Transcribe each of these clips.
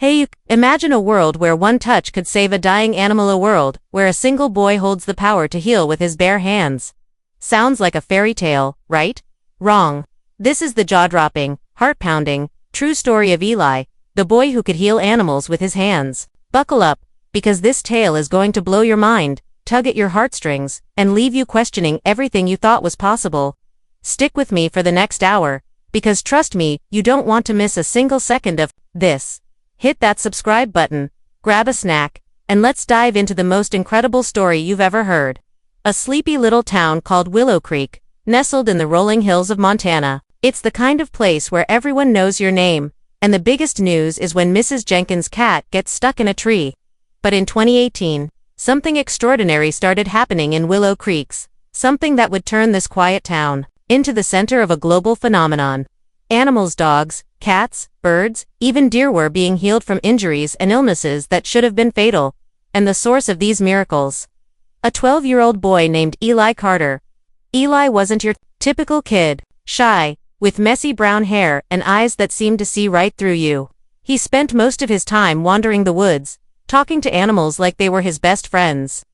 Hey, imagine a world where one touch could save a dying animal, a world where a single boy holds the power to heal with his bare hands. Sounds like a fairy tale, right? Wrong. This is the jaw-dropping, heart-pounding, true story of Eli, the boy who could heal animals with his hands. Buckle up, because this tale is going to blow your mind, tug at your heartstrings, and leave you questioning everything you thought was possible. Stick with me for the next hour, because trust me, you don't want to miss a single second of this. Hit that subscribe button, grab a snack, and let's dive into the most incredible story you've ever heard. A sleepy little town called Willow Creek, nestled in the rolling hills of Montana. It's the kind of place where everyone knows your name, and the biggest news is when Mrs. Jenkins' cat gets stuck in a tree. But in 2018, something extraordinary started happening in Willow Creek, something that would turn this quiet town into the center of a global phenomenon. Animals, dogs, cats, birds, even deer were being healed from injuries and illnesses that should have been fatal. And the source of these miracles? A 12-year-old boy named Eli Carter. Eli wasn't your typical kid, shy, with messy brown hair and eyes that seemed to see right through you. He spent most of his time wandering the woods, talking to animals like they were his best friends.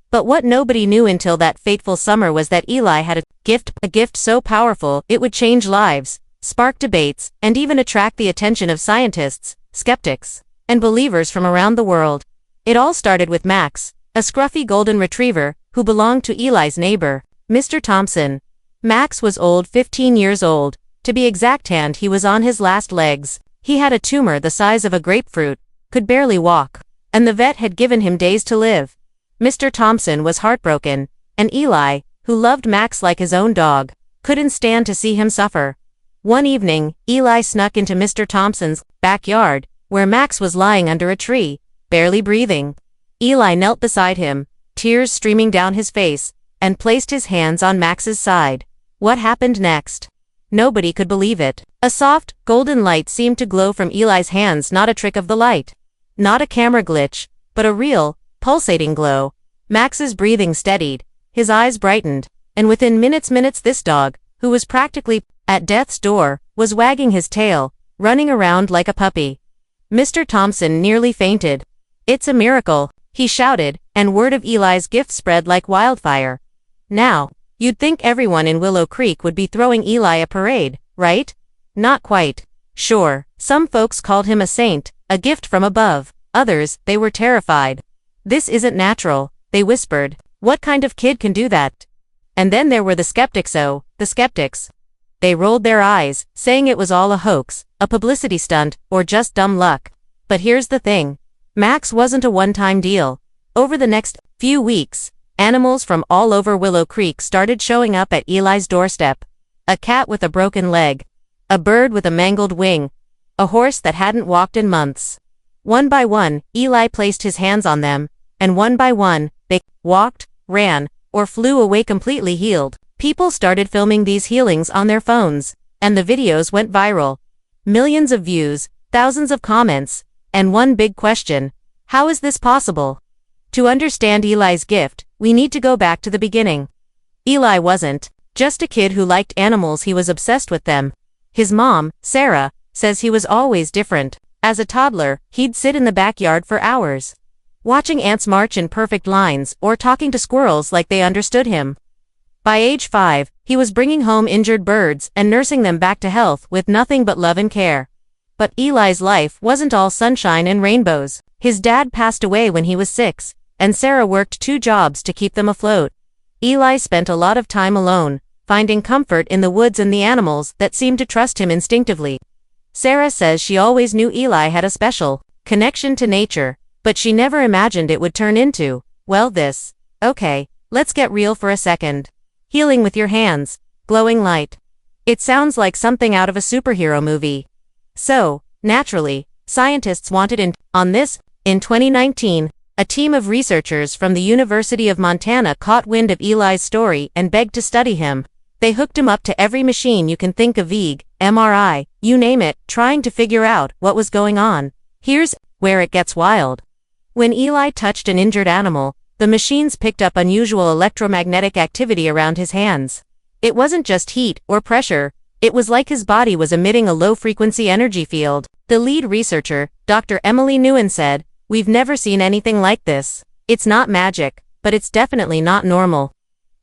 But what nobody knew until that fateful summer was that Eli had a gift so powerful it would change lives, spark debates, and even attract the attention of scientists, skeptics, and believers from around the world. It all started with Max, a scruffy golden retriever who belonged to Eli's neighbor, Mr. Thompson. Max was 15 years old. To be exact, he was on his last legs. He had a tumor the size of a grapefruit, could barely walk, and the vet had given him days to live. Mr. Thompson was heartbroken, and Eli, who loved Max like his own dog, couldn't stand to see him suffer. One evening, Eli snuck into Mr. Thompson's backyard, where Max was lying under a tree, barely breathing. Eli knelt beside him, tears streaming down his face, and placed his hands on Max's side. What happened next? Nobody could believe it. A soft, golden light seemed to glow from Eli's hands, not a trick of the light. Not a camera glitch, but a real, pulsating glow. Max's breathing steadied, his eyes brightened, and within minutes this dog, who was practically at death's door, was wagging his tail, running around like a puppy. Mr. Thompson nearly fainted. "It's a miracle," he shouted, and word of Eli's gift spread like wildfire. Now, you'd think everyone in Willow Creek would be throwing Eli a parade, right? Not quite. Sure, some folks called him a saint, a gift from above. Others, they were terrified. "This isn't natural," they whispered. "What kind of kid can do that?" And then there were the skeptics. The skeptics. They rolled their eyes, saying it was all a hoax, a publicity stunt, or just dumb luck. But here's the thing. Max wasn't a one-time deal. Over the next few weeks, animals from all over Willow Creek started showing up at Eli's doorstep. A cat with a broken leg. A bird with a mangled wing. A horse that hadn't walked in months. One by one, Eli placed his hands on them, and one by one, they walked, ran, or flew away completely healed. People started filming these healings on their phones, and the videos went viral. Millions of views, thousands of comments, and one big question: how is this possible? To understand Eli's gift, we need to go back to the beginning. Eli wasn't just a kid who liked animals, he was obsessed with them. His mom, Sarah, says he was always different. As a toddler, he'd sit in the backyard for hours, watching ants march in perfect lines or talking to squirrels like they understood him. By age 5, he was bringing home injured birds and nursing them back to health with nothing but love and care. But Eli's life wasn't all sunshine and rainbows. His dad passed away when he was 6, and Sarah worked 2 jobs to keep them afloat. Eli spent a lot of time alone, finding comfort in the woods and the animals that seemed to trust him instinctively. Sarah says she always knew Eli had a special connection to nature, but she never imagined it would turn into, well, this. Okay, let's get real for a second. Healing with your hands, glowing light. It sounds like something out of a superhero movie. So, naturally, scientists wanted on this. In 2019, a team of researchers from the University of Montana caught wind of Eli's story and begged to study him. They hooked him up to every machine you can think of, EEG, MRI, you name it, trying to figure out what was going on. Here's where it gets wild. When Eli touched an injured animal, the machines picked up unusual electromagnetic activity around his hands. It wasn't just heat or pressure, It was like his body was emitting a low-frequency energy field. The lead researcher, Dr. Emily Nguyen, said, "We've never seen anything like this. It's not magic, but it's definitely not normal."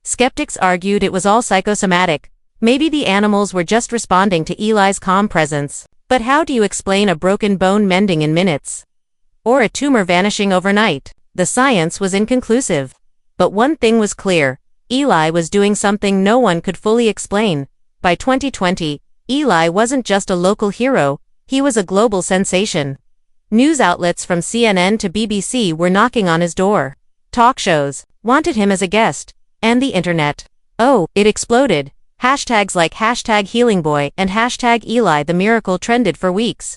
Skeptics argued it was all psychosomatic. Maybe the animals were just responding to Eli's calm presence. But how do you explain a broken bone mending in minutes? Or a tumor vanishing overnight? The science was inconclusive. But one thing was clear: Eli was doing something no one could fully explain. By 2020, Eli wasn't just a local hero, he was a global sensation. News outlets from CNN to BBC were knocking on his door. Talk shows wanted him as a guest. And the internet. Oh, it exploded. Hashtags like #HealingBoy and #Eli the Miracle trended for weeks.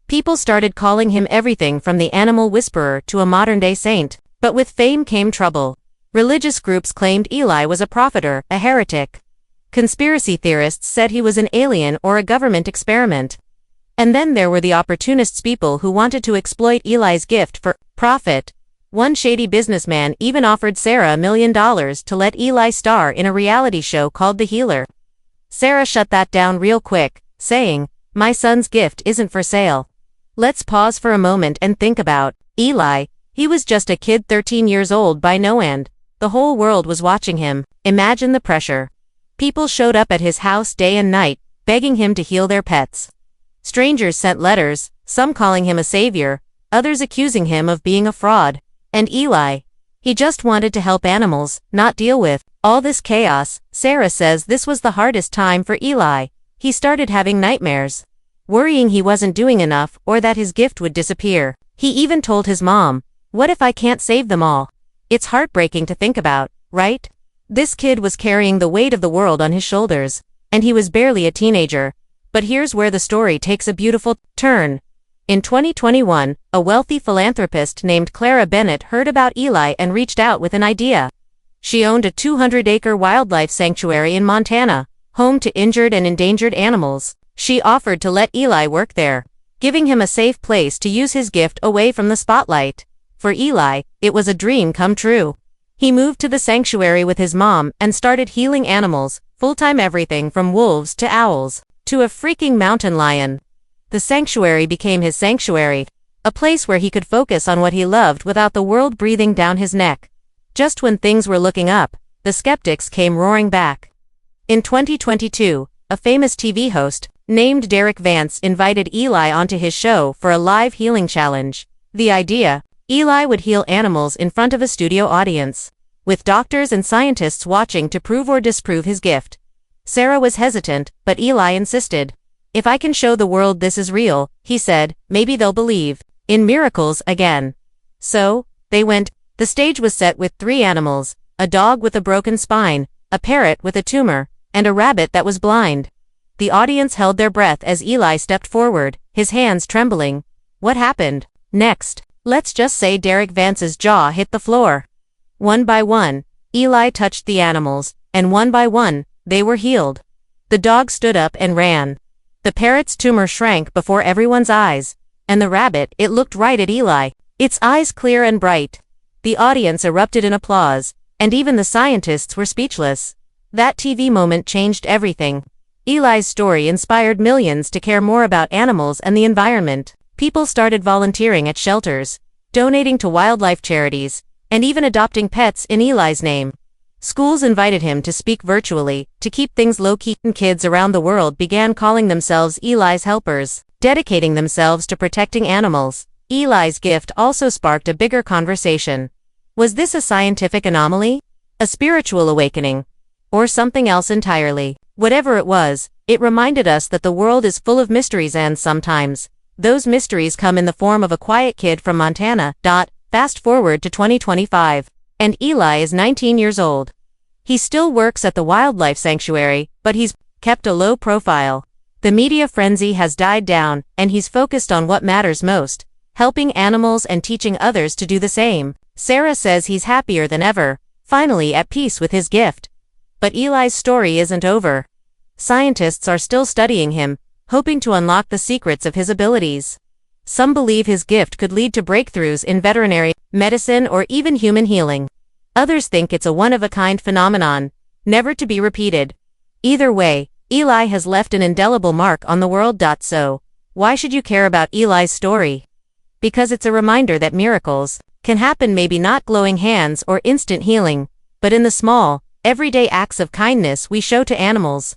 People started calling him everything from the animal whisperer to a modern-day saint. But with fame came trouble. Religious groups claimed Eli was a prophet, a heretic. Conspiracy theorists said he was an alien or a government experiment. And then there were the opportunists, people who wanted to exploit Eli's gift for profit. One shady businessman even offered Sarah $1 million to let Eli star in a reality show called The Healer. Sarah shut that down real quick, saying, "My son's gift isn't for sale." Let's pause for a moment and think about Eli. He was just a kid 13 years old by no end. The whole world was watching him. Imagine the pressure. People showed up at his house day and night, begging him to heal their pets. Strangers sent letters, some calling him a savior, others accusing him of being a fraud. And Eli? He just wanted to help animals, not deal with all this chaos. Sarah says this was the hardest time for Eli. He started having nightmares, worrying he wasn't doing enough or that his gift would disappear. He even told his mom, "What if I can't save them all?" It's heartbreaking to think about, right? This kid was carrying the weight of the world on his shoulders, and he was barely a teenager. But here's where the story takes a beautiful turn. In 2021, a wealthy philanthropist named Clara Bennett heard about Eli and reached out with an idea. She owned a 200-acre wildlife sanctuary in Montana, home to injured and endangered animals. She offered to let Eli work there, giving him a safe place to use his gift away from the spotlight. For Eli, it was a dream come true. He moved to the sanctuary with his mom and started healing animals, full-time, everything from wolves to owls, to a freaking mountain lion. The sanctuary became his sanctuary, a place where he could focus on what he loved without the world breathing down his neck. Just when things were looking up, the skeptics came roaring back. In 2022, a famous TV host, named Derek Vance, invited Eli onto his show for a live healing challenge. The idea: Eli would heal animals in front of a studio audience, with doctors and scientists watching to prove or disprove his gift. Sarah was hesitant, but Eli insisted. "If I can show the world this is real," he said, "maybe they'll believe in miracles again." So, they went. The stage was set with 3 animals: a dog with a broken spine, a parrot with a tumor, and a rabbit that was blind. The audience held their breath as Eli stepped forward, his hands trembling. What happened next? Let's just say Derek Vance's jaw hit the floor. One by one, Eli touched the animals, and one by one, they were healed. The dog stood up and ran. The parrot's tumor shrank before everyone's eyes, and the rabbit, it looked right at Eli, its eyes clear and bright. The audience erupted in applause, and even the scientists were speechless. That TV moment changed everything. Eli's story inspired millions to care more about animals and the environment. People started volunteering at shelters, donating to wildlife charities, and even adopting pets in Eli's name. Schools invited him to speak virtually, to keep things low-key, and kids around the world began calling themselves Eli's helpers, dedicating themselves to protecting animals. Eli's gift also sparked a bigger conversation. Was this a scientific anomaly? A spiritual awakening? Or something else entirely? Whatever it was, it reminded us that the world is full of mysteries, and sometimes, those mysteries come in the form of a quiet kid from Montana. Fast forward to 2025, and Eli is 19 years old. He still works at the wildlife sanctuary, but he's kept a low profile. The media frenzy has died down, and he's focused on what matters most: helping animals and teaching others to do the same. Sarah says he's happier than ever, finally at peace with his gift. But Eli's story isn't over. Scientists are still studying him, hoping to unlock the secrets of his abilities. Some believe his gift could lead to breakthroughs in veterinary medicine or even human healing. Others think it's a one-of-a-kind phenomenon, never to be repeated. Either way, Eli has left an indelible mark on the world. So, why should you care about Eli's story? Because it's a reminder that miracles can happen, maybe not glowing hands or instant healing, but in the small, everyday acts of kindness we show to animals.